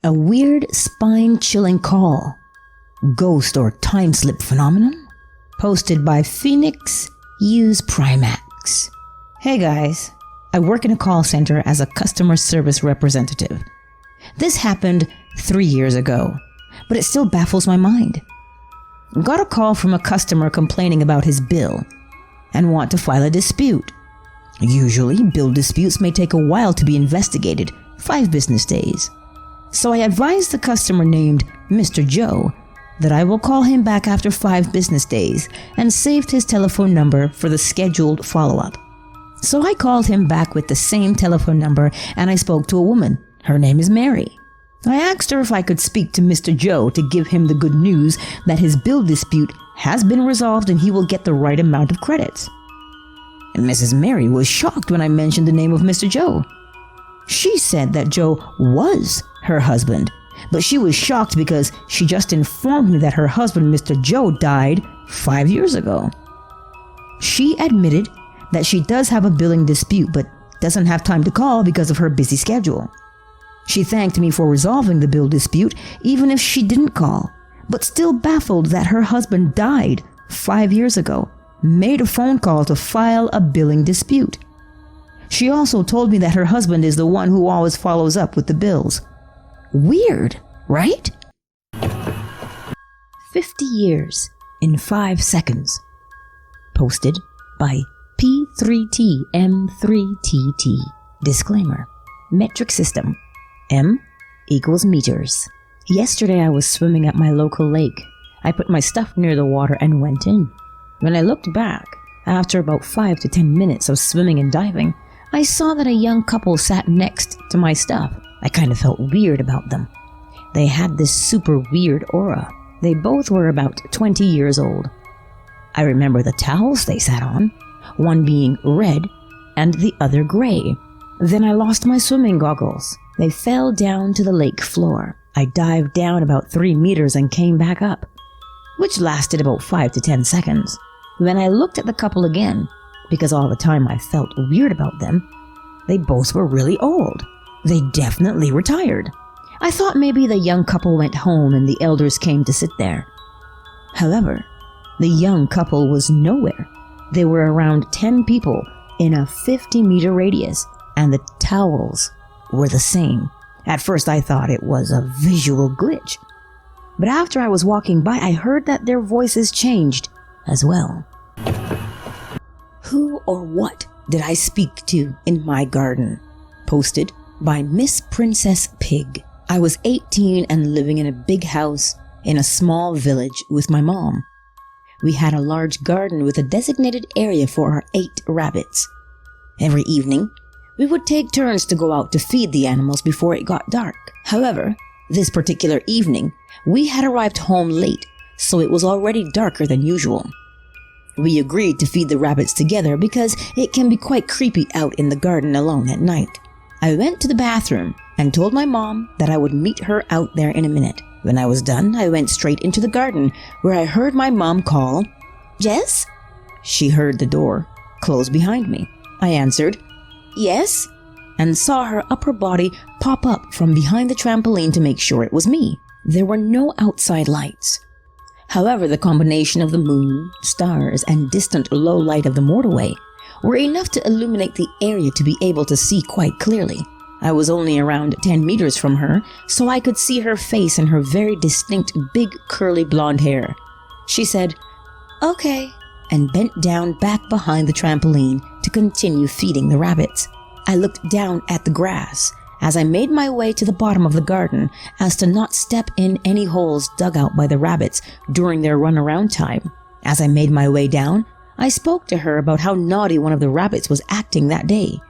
A weird, spine-chilling call. Ghost or time slip phenomenon? Posted by PhoenyxuzPrimax. Hey guys, I work in a call center as a customer service representative. This happened 3 years ago, but it still baffles my mind. Got a call from a customer complaining about his bill and want to file a dispute. Usually, bill disputes may take a while to be investigated, 5 business days. So I advised the customer named Mr. Joe that I will call him back after 5 business days and saved his telephone number for the scheduled follow-up. So I called him back with the same telephone number and I spoke to a woman. Her name is Mary. I asked her if I could speak to Mr. Joe to give him the good news that his bill dispute has been resolved and he will get the right amount of credits. And Mrs. Mary was shocked when I mentioned the name of Mr. Joe. She said that Joe was her husband, but she was shocked because she just informed me that her husband, Mr. Joe, died 5 years ago. She admitted that she does have a billing dispute, but doesn't have time to call because of her busy schedule. She thanked me for resolving the bill dispute, even if she didn't call, but still baffled that her husband died 5 years ago, made a phone call to file a billing dispute. She also told me that her husband is the one who always follows up with the bills. Weird, right? 50 years in 5 seconds. Posted by P3TM3TT. Disclaimer. Metric system. M equals meters. Yesterday I was swimming at my local lake. I put my stuff near the water and went in. When I looked back, after about 5 to 10 minutes of swimming and diving, I saw that a young couple sat next to my stuff. I kind of felt weird about them. They had this super weird aura. They both were about 20 years old. I remember the towels they sat on, one being red and the other gray. Then I lost my swimming goggles. They fell down to the lake floor. I dived down about 3 meters and came back up, which lasted about 5 to 10 seconds. When I looked at the couple again, because all the time I felt weird about them, they both were really old. They definitely retired. I thought maybe the young couple went home and the elders came to sit there. However, the young couple was nowhere. There were around 10 people in a 50-meter radius, and the towels were the same. At first I thought it was a visual glitch. But after I was walking by, I heard that their voices changed as well. Who or what did I speak to in my garden? Posted by Miss Princess Pig. I was 18 and living in a big house in a small village with my mom. We had a large garden with a designated area for our 8 rabbits. Every evening, we would take turns to go out to feed the animals before it got dark. However, this particular evening, we had arrived home late, so it was already darker than usual. We agreed to feed the rabbits together because it can be quite creepy out in the garden alone at night. I went to the bathroom and told my mom that I would meet her out there in a minute. When I was done, I went straight into the garden where I heard my mom call, "Jess?" She heard the door close behind me. I answered, "Yes," and saw her upper body pop up from behind the trampoline to make sure it was me. There were no outside lights. However, the combination of the moon, stars, and distant low light of the motorway were enough to illuminate the area to be able to see quite clearly. I was only around 10 meters from her, so I could see her face and her very distinct big curly blonde hair. She said, "Okay," and bent down back behind the trampoline to continue feeding the rabbits. I looked down at the grass as I made my way to the bottom of the garden as to not step in any holes dug out by the rabbits during their runaround time. As I made my way down, I spoke to her about how naughty one of the rabbits was acting that day.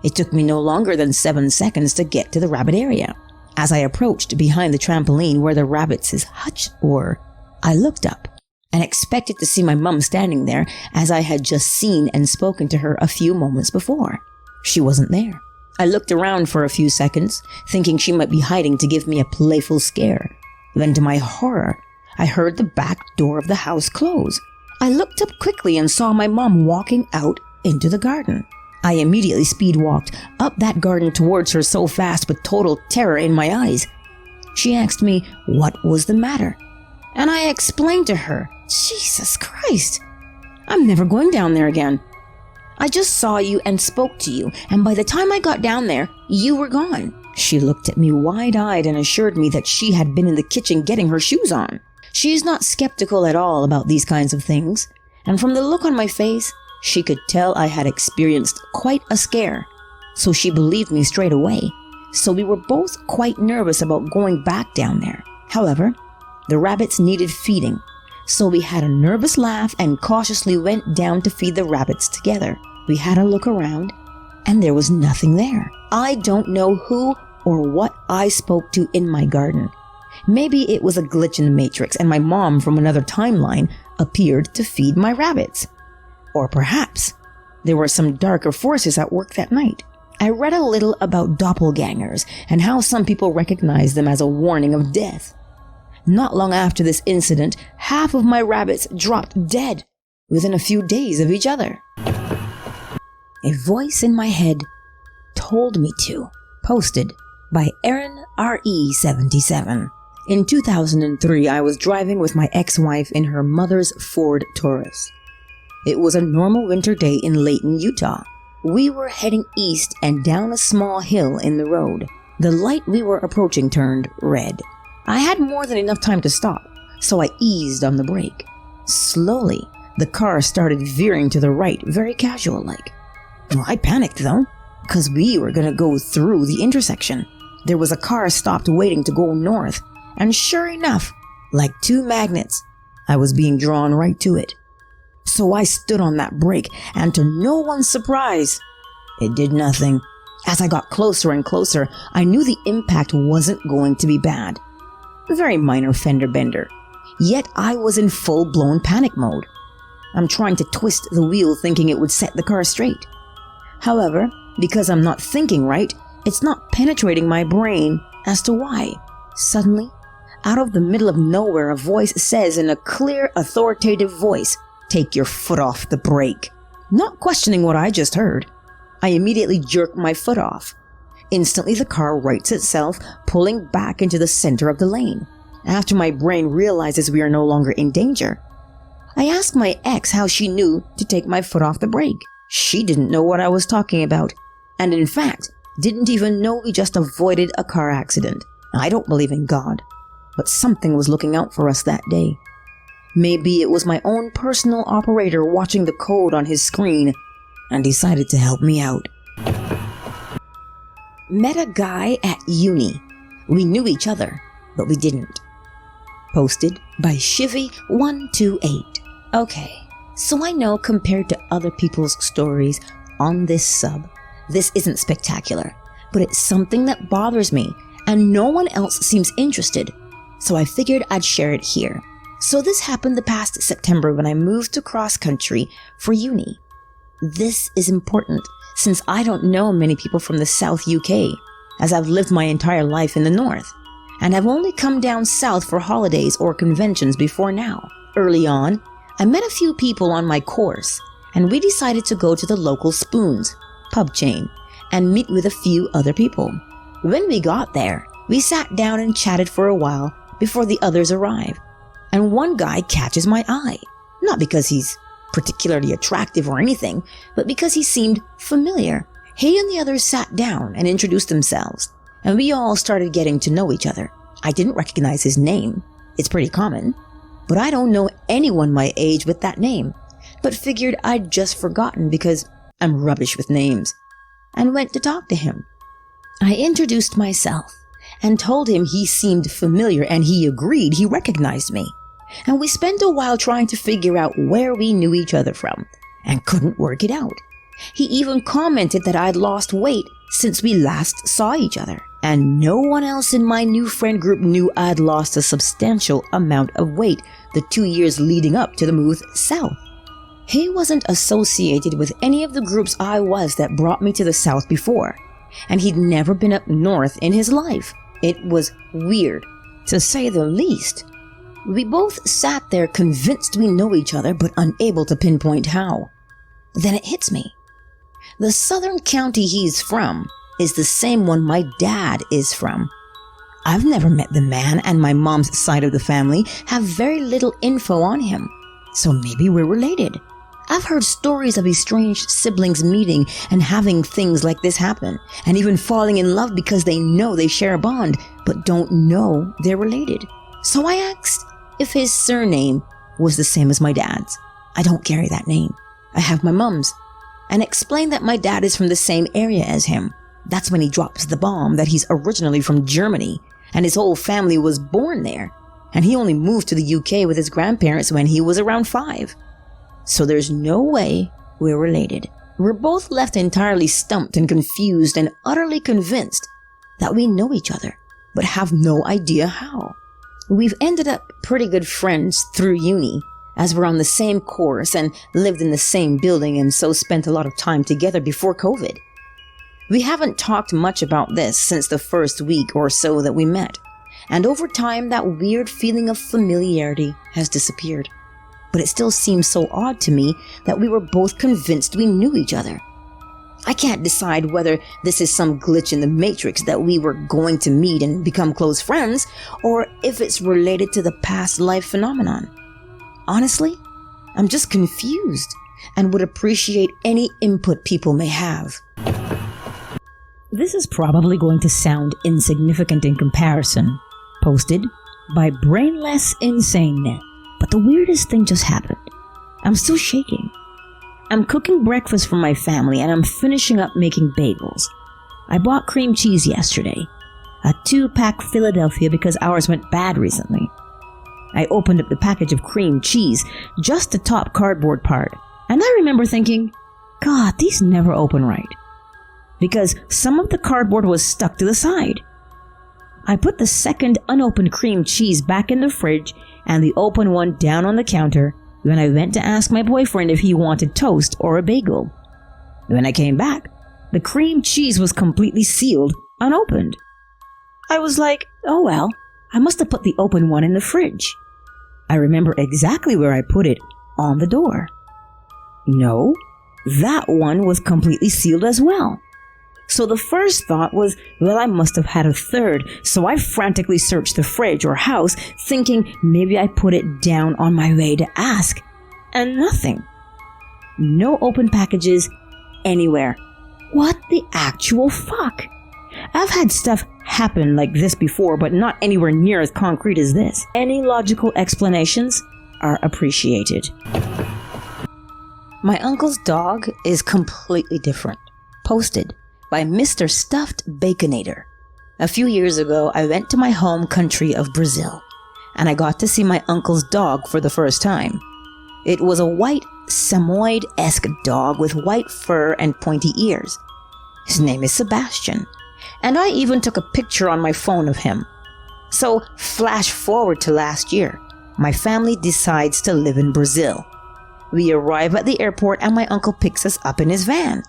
It took me no longer than 7 seconds to get to the rabbit area. As I approached behind the trampoline where the rabbits' hutch were, I looked up and expected to see my mum standing there as I had just seen and spoken to her a few moments before. She wasn't there. I looked around for a few seconds, thinking she might be hiding to give me a playful scare. Then to my horror, I heard the back door of the house close. I looked up quickly and saw my mom walking out into the garden. I immediately speed walked up that garden towards her so fast with total terror in my eyes. She asked me what was the matter, and I explained to her, Jesus Christ, I'm never going down there again. I just saw you and spoke to you, and by the time I got down there, you were gone. She looked at me wide-eyed and assured me that she had been in the kitchen getting her shoes on. She is not skeptical at all about these kinds of things, and from the look on my face, she could tell I had experienced quite a scare, so she believed me straight away. So we were both quite nervous about going back down there. However, the rabbits needed feeding, so we had a nervous laugh and cautiously went down to feed the rabbits together. We had a look around, and there was nothing there. I don't know who or what I spoke to in my garden. Maybe it was a glitch in the matrix and my mom from another timeline appeared to feed my rabbits. Or perhaps there were some darker forces at work that night. I read a little about doppelgangers and how some people recognize them as a warning of death. Not long after this incident, half of my rabbits dropped dead within a few days of each other. A voice in my head told me to. Posted by Aaron RE77. In 2003, I was driving with my ex-wife in her mother's Ford Taurus. It was a normal winter day in Layton, Utah. We were heading east and down a small hill in the road. The light we were approaching turned red. I had more than enough time to stop, so I eased on the brake. Slowly, the car started veering to the right, very casual-like. I panicked though, because we were going to go through the intersection. There was a car stopped waiting to go north, and sure enough, like two magnets, I was being drawn right to it. So I stood on that brake, and to no one's surprise, it did nothing. As I got closer and closer, I knew the impact wasn't going to be bad. A very minor fender bender. Yet I was in full-blown panic mode. I'm trying to twist the wheel thinking it would set the car straight. However, because I'm not thinking right, it's not penetrating my brain as to why. Suddenly, out of the middle of nowhere, a voice says in a clear, authoritative voice, "Take your foot off the brake." Not questioning what I just heard, I immediately jerk my foot off. Instantly, the car rights itself, pulling back into the center of the lane. After my brain realizes we are no longer in danger, I ask my ex how she knew to take my foot off the brake. She didn't know what I was talking about, and in fact, didn't even know we just avoided a car accident. I don't believe in God, but something was looking out for us that day. Maybe it was my own personal operator watching the code on his screen and decided to help me out. Met a guy at uni. We knew each other, but we didn't. Posted by Shivy128. Okay, so I know compared to other people's stories on this sub, this isn't spectacular, but it's something that bothers me and no one else seems interested, so I figured I'd share it here. So this happened the past September when I moved to cross country for uni. This is important since I don't know many people from the South UK, as I've lived my entire life in the North, and have only come down south for holidays or conventions before now. Early on, I met a few people on my course, and we decided to go to the local Spoons pub chain and meet with a few other people. When we got there, we sat down and chatted for a while before the others arrived, and one guy catches my eye, not because he's particularly attractive or anything, but because he seemed familiar. He and the others sat down and introduced themselves, and we all started getting to know each other. I didn't recognize his name. It's pretty common, but I don't know anyone my age with that name, but figured I'd just forgotten because I'm rubbish with names, and went to talk to him. I introduced myself and told him he seemed familiar, and he agreed he recognized me. And we spent a while trying to figure out where we knew each other from, and couldn't work it out. He even commented that I'd lost weight since we last saw each other, and no one else in my new friend group knew I'd lost a substantial amount of weight the 2 years leading up to the move south. He wasn't associated with any of the groups I was that brought me to the south before, and he'd never been up north in his life. It was weird, to say the least. We both sat there convinced we know each other, but unable to pinpoint how. Then it hits me. The southern county he's from is the same one my dad is from. I've never met the man, and my mom's side of the family have very little info on him. So maybe we're related. I've heard stories of estranged siblings meeting and having things like this happen, and even falling in love because they know they share a bond, but don't know they're related. So I asked if his surname was the same as my dad's. I don't carry that name. I have my mom's. And explained that my dad is from the same area as him. That's when he drops the bomb that he's originally from Germany, and his whole family was born there, and he only moved to the UK with his grandparents when he was around 5. So there's no way we're related. We're both left entirely stumped and confused and utterly convinced that we know each other, but have no idea how. We've ended up pretty good friends through uni, as we're on the same course and lived in the same building, and so spent a lot of time together before COVID. We haven't talked much about this since the first week or so that we met, and over time that weird feeling of familiarity has disappeared. But it still seems so odd to me that we were both convinced we knew each other. I can't decide whether this is some glitch in the matrix that we were going to meet and become close friends, or if it's related to the past life phenomenon. Honestly, I'm just confused and would appreciate any input people may have. This is probably going to sound insignificant in comparison. Posted by Brainless Insane. But the weirdest thing just happened. I'm still shaking. I'm cooking breakfast for my family and I'm finishing up making bagels. I bought cream cheese yesterday. A 2-pack Philadelphia because ours went bad recently. I opened up the package of cream cheese, just the top cardboard part, and I remember thinking, God, these never open right. Because some of the cardboard was stuck to the side. I put the second unopened cream cheese back in the fridge and the open one down on the counter when I went to ask my boyfriend if he wanted toast or a bagel. When I came back, the cream cheese was completely sealed, unopened. I was like, oh well, I must have put the open one in the fridge. I remember exactly where I put it, on the door. No, that one was completely sealed as well. So the first thought was, well, I must have had a third, so I frantically searched the fridge or house, thinking maybe I put it down on my way to ask, and nothing. No open packages anywhere. What the actual fuck? I've had stuff happen like this before, but not anywhere near as concrete as this. Any logical explanations are appreciated. My uncle's dog is completely different. Posted by Mr. Stuffed Baconator. A few years ago, I went to my home country of Brazil, and I got to see my uncle's dog for the first time. It was a white Samoyed-esque dog with white fur and pointy ears. His name is Sebastian, and I even took a picture on my phone of him. So, flash forward to last year. My family decides to live in Brazil. We arrive at the airport and my uncle picks us up in his van.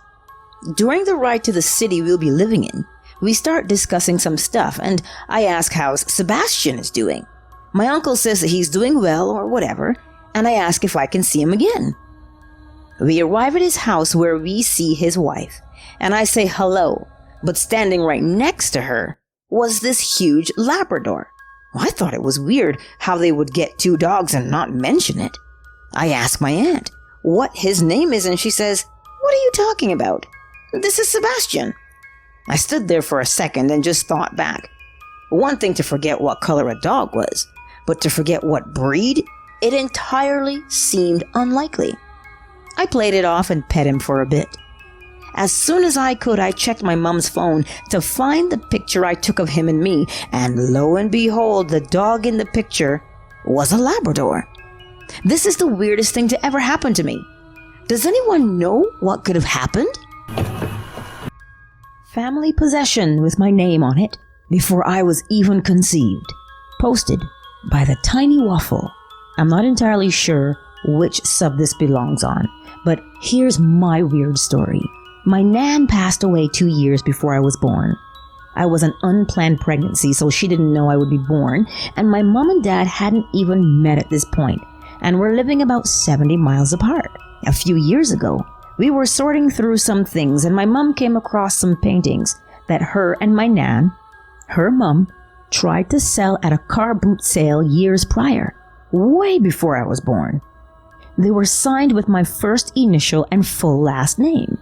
During the ride to the city we'll be living in, we start discussing some stuff and I ask how Sebastian is doing. My uncle says that he's doing well or whatever, and I ask if I can see him again. We arrive at his house where we see his wife, and I say hello, but standing right next to her was this huge Labrador. I thought it was weird how they would get 2 dogs and not mention it. I ask my aunt what his name is, and she says, "What are you talking about? This is Sebastian." I stood there for a second and just thought back. One thing to forget what color a dog was, but to forget what breed, it entirely seemed unlikely. I played it off and pet him for a bit. As soon as I could, I checked my mom's phone to find the picture I took of him and me, and lo and behold, the dog in the picture was a Labrador. This is the weirdest thing to ever happen to me. Does anyone know what could have happened? Family possession with my name on it before I was even conceived. Posted by the Tiny Waffle. I'm not entirely sure which sub this belongs on, but here's my weird story. My nan passed away 2 years before I was born. I was an unplanned pregnancy, so she didn't know I would be born, and my mom and dad hadn't even met at this point, and were living about 70 miles apart. A few years ago, we were sorting through some things and my mom came across some paintings that her and my nan, her mom, tried to sell at a car boot sale years prior, way before I was born. They were signed with my first initial and full last name.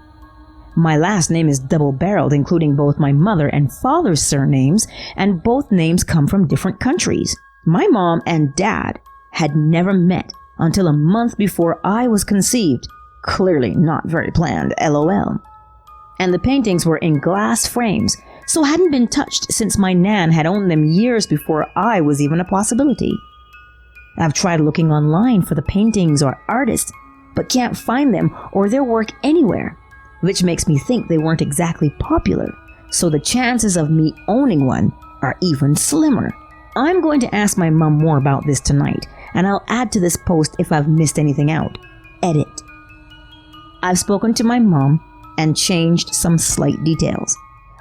My last name is double-barreled, including both my mother and father's surnames, and both names come from different countries. My mom and dad had never met until a month before I was conceived. Clearly not very planned, LOL. And the paintings were in glass frames, so hadn't been touched since my nan had owned them years before I was even a possibility. I've tried looking online for the paintings or artists, but can't find them or their work anywhere, which makes me think they weren't exactly popular, so the chances of me owning one are even slimmer. I'm going to ask my mom more about this tonight, and I'll add to this post if I've missed anything out. Edit. I've spoken to my mom and changed some slight details.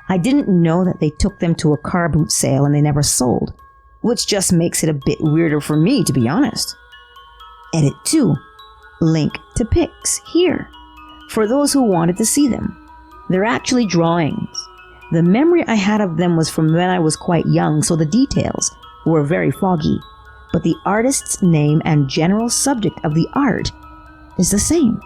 I didn't know that they took them to a car boot sale and they never sold, which just makes it a bit weirder for me, to be honest. Edit 2. Link to pics here, for those who wanted to see them. They're actually drawings. The memory I had of them was from when I was quite young, so the details were very foggy, but the artist's name and general subject of the art is the same.